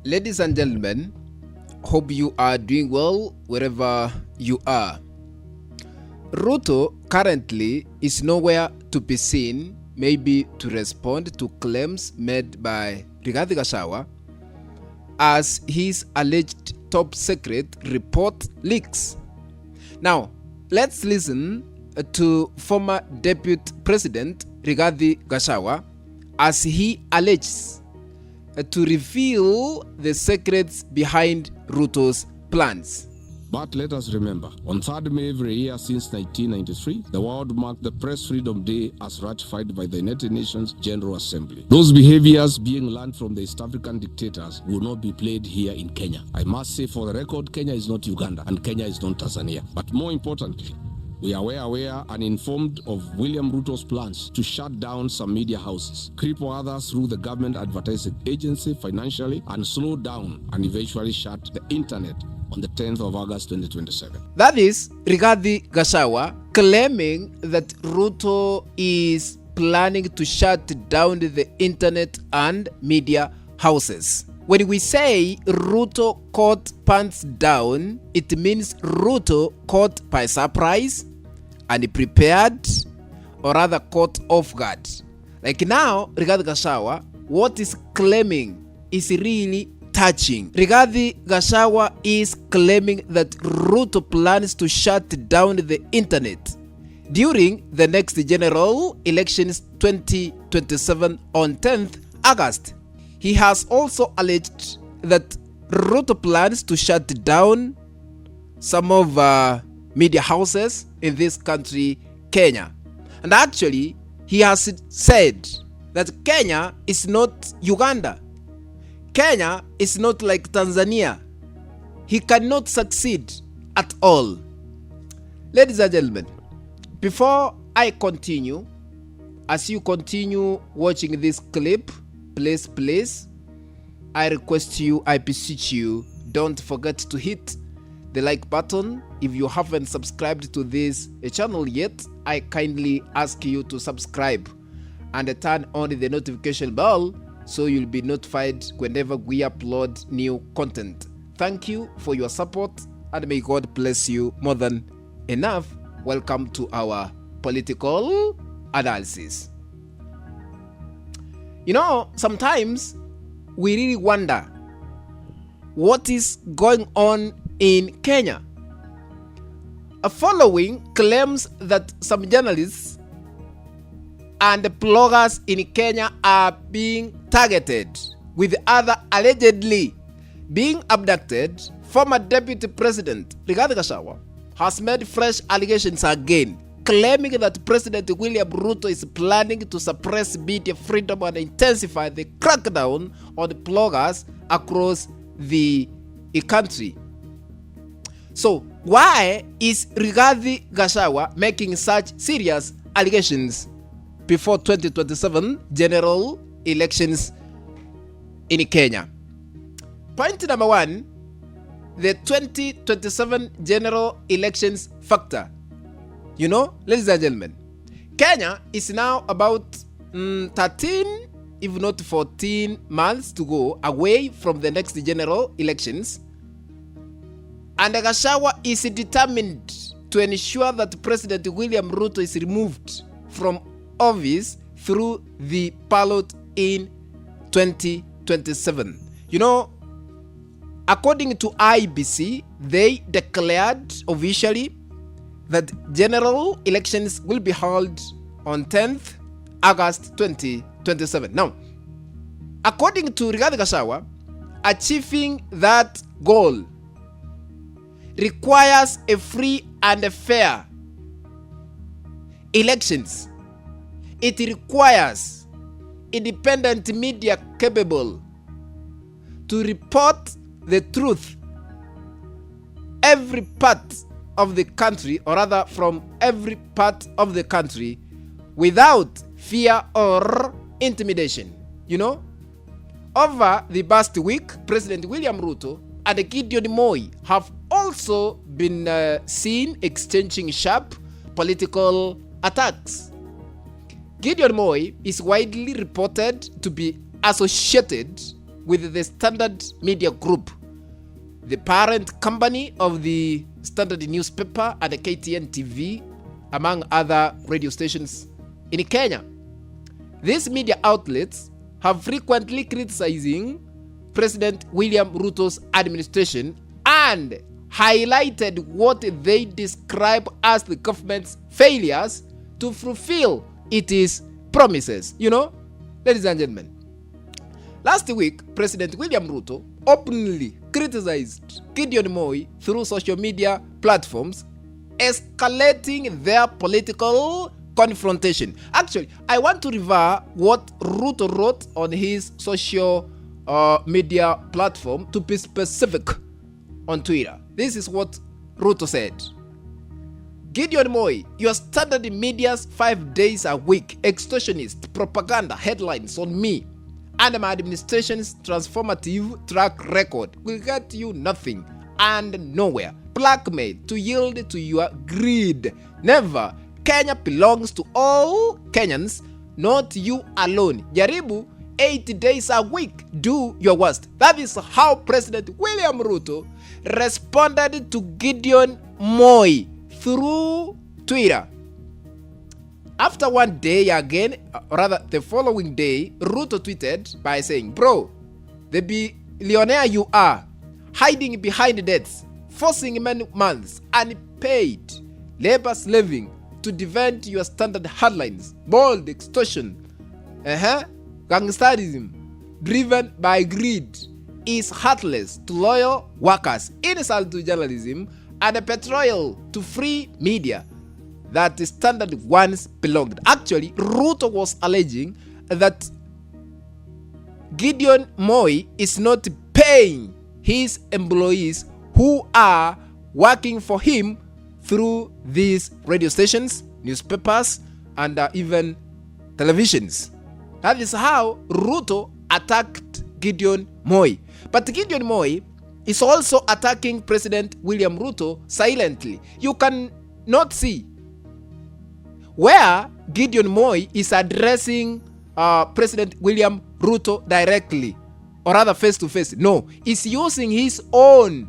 Ladies and gentlemen, hope you are doing well wherever you are. Ruto currently is nowhere to be seen, maybe to respond to claims made by Rigathi Gachagua as his alleged top secret report leaks. Now, let's listen to former Deputy President Rigathi Gachagua as he alleges to reveal the secrets behind Ruto's plans. But let us remember, on 3rd May every year since 1993, the world marked the Press Freedom Day as ratified by the United Nations General Assembly. Those behaviors being learned from the East African dictators will not be played here in Kenya. I must say for the record, Kenya is not Uganda and Kenya is not Tanzania. But more importantly, we are aware and informed of William Ruto's plans to shut down some media houses, cripple others through the government advertising agency financially, and slow down and eventually shut the internet on the 10th of August 2027. That is Rigathi Gachagua claiming that Ruto is planning to shut down the internet and media houses. When we say Ruto caught pants down, it means Ruto caught by surprise and prepared, or rather caught off guard. Like now, Rigathi Gachagua, what is claiming is really touching. Rigathi Gachagua is claiming that Ruto plans to shut down the internet during the next general elections 2027 on 10th August. He has also alleged that Ruto plans to shut down some of media houses in this country, Kenya. And actually, he has said that Kenya is not Uganda. Kenya is not like Tanzania. He cannot succeed at all. Ladies and gentlemen, before I continue, as you continue watching this clip, please, I request you, I beseech you, don't forget to hit the like button. If you haven't subscribed to this channel yet, I kindly ask you to subscribe and turn on the notification bell so you'll be notified whenever we upload new content. Thank you for your support and may God bless you more than enough. Welcome to our political analysis. You know, sometimes we really wonder what is going on in Kenya. Following claims that some journalists and bloggers in Kenya are being targeted, with other allegedly being abducted, former Deputy President Rigathi Gachagua has made fresh allegations again, claiming that President William Ruto is planning to suppress media freedom and intensify the crackdown on bloggers across the country. So why is Rigathi Gachagua making such serious allegations before 2027 general elections in Kenya? Point number one, the 2027 general elections factor. You know, ladies and gentlemen, Kenya is now about 13, if not 14 months to go away from the next general elections. And Gachagua is determined to ensure that President William Ruto is removed from office through the ballot in 2027. You know, according to IBC, they declared officially that general elections will be held on 10th August 2027. Now, according to Rigathi Gachagua, achieving that goal requires a free and fair elections. It requires independent media capable to report the truth every part of the country, or rather from every part of the country, without fear or intimidation. You know, over the past week, President William Ruto and Gideon Moi have also been seen exchanging sharp political attacks. Gideon Moi is widely reported to be associated with the Standard Media Group, the parent company of the Standard newspaper and the KTN TV, among other radio stations in Kenya. These media outlets have frequently criticizing President William Ruto's administration and highlighted what they describe as the government's failures to fulfill its promises. Ladies and gentlemen, last week, President William Ruto openly criticized Gideon Moi through social media platforms, escalating their political confrontation. Actually, I want to review what Ruto wrote on his social media platform, to be specific, on Twitter. This is what Ruto said. Gideon Moi, your Standard media's 5 days a week extortionist propaganda headlines on me and my administration's transformative track record will get you nothing and nowhere. Blackmail to yield to your greed. Never. Kenya belongs to all Kenyans, not you alone. Jaribu 80 days a week. Do your worst. That is how President William Ruto responded to Gideon Moi through Twitter. After one day again, rather the following day, Ruto tweeted by saying, "Bro, the billionaire you are, hiding behind debts, forcing many months, unpaid labor slaving to defend your Standard headlines, bold extortion, gangsterism, driven by greed, is heartless to loyal workers, insult to journalism, and a betrayal to free media that the Standard once belonged." Actually, Ruto was alleging that Gideon Moi is not paying his employees who are working for him through these radio stations, newspapers, and even televisions. That is how Ruto attacked Gideon Moi. But Gideon Moi is also attacking President William Ruto silently. You can not see where Gideon Moi is addressing President William Ruto directly, or rather face to face. No, he's using his own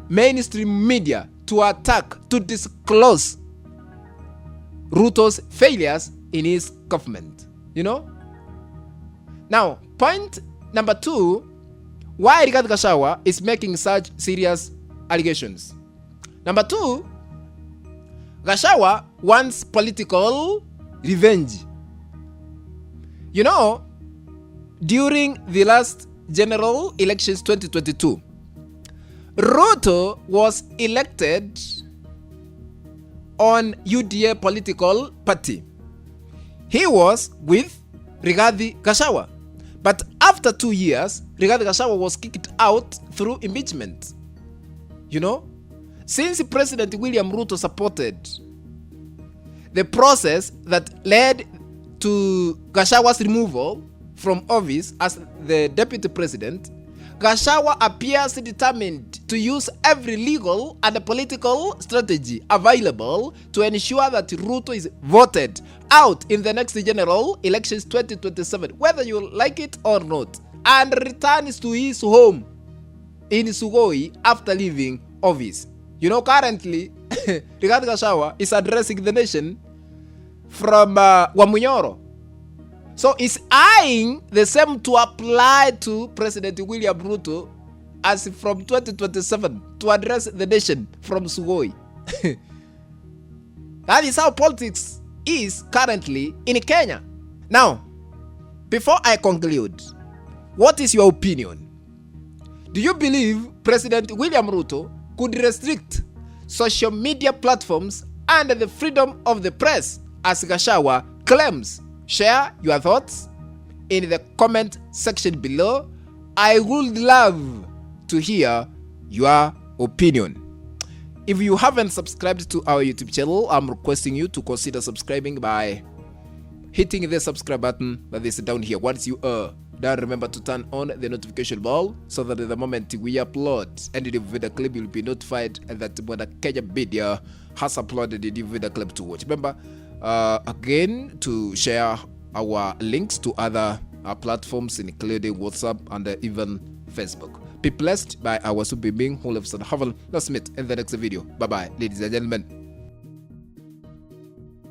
mainstream media to attack, to disclose Ruto's failures in his government. Now, point number 2, why Rigathi Gachagua is making such serious allegations. Number 2, Gachagua wants political revenge. During the last general elections 2022, Ruto was elected on UDA political party. He was with Rigathi Gachagua. But after 2 years, Rigathi Gachagua was kicked out through impeachment. Since President William Ruto supported the process that led to Gachagua's removal from office as the deputy president, Gachagua appears determined to use every legal and political strategy available to ensure that Ruto is voted out in the next general elections 2027, whether you like it or not, and returns to his home in Sugoi after leaving office. Currently, Rigathi Gachagua is addressing the nation from Wamunyoro. So he's eyeing the same to apply to President William Ruto as from 2027 to address the nation from Sugoi. That is how politics is currently in Kenya. Now, before I conclude, what is your opinion? Do you believe President William Ruto could restrict social media platforms and the freedom of the press as Gachagua claims? Share your thoughts in the comment section below. I would love to hear your opinion. If you haven't subscribed to our YouTube channel, I'm requesting you to consider subscribing by hitting the subscribe button that is down here. Once you are done, remember to turn on the notification bell so that the moment we upload any video clip, you'll be notified that when a Kenya Media has uploaded the video clip to watch. Remember, again, to share our links to other platforms, including WhatsApp and even Facebook. Be blessed by our super being who lives in heaven. Let's meet in the next video. Bye bye, ladies and gentlemen.